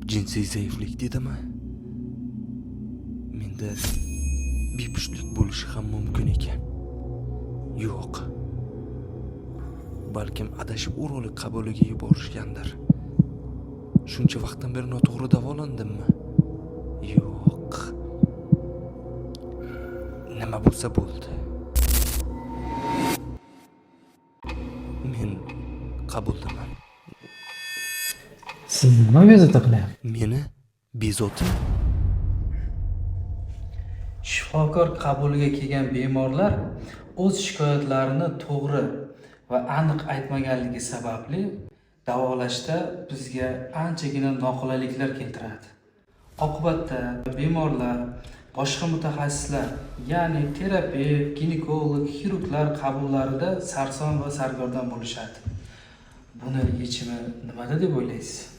jinsiy zaiflik dedimi? Menda bepushtlik bo'lishi ham mumkin ekan. Yo'q. Balkim adashib urug'lik qabuliga yuborishgandir. Shuncha vaqtdan beri noto'g'ri davolandimmi? Yo'q. Nima bo'lsa bo'ldi. Men qabuldaman. Siz nima bezovta qilyapsiz? Meni bezovta? Shifokor qabuliga kelgan bemorlar o'z shikoyatlarini to'g'ri va aniq aytmaganligi sababli davolashda bizga anchagina noqulayliklar keltiradi. Oqibatda bemorlar boshqa mutaxassislar, ya'ni terapevt, ginekolog, xirurglar qabullarida sarson va sargardon bo'lishadi. Buni yechimi nimada deb o'ylaysiz?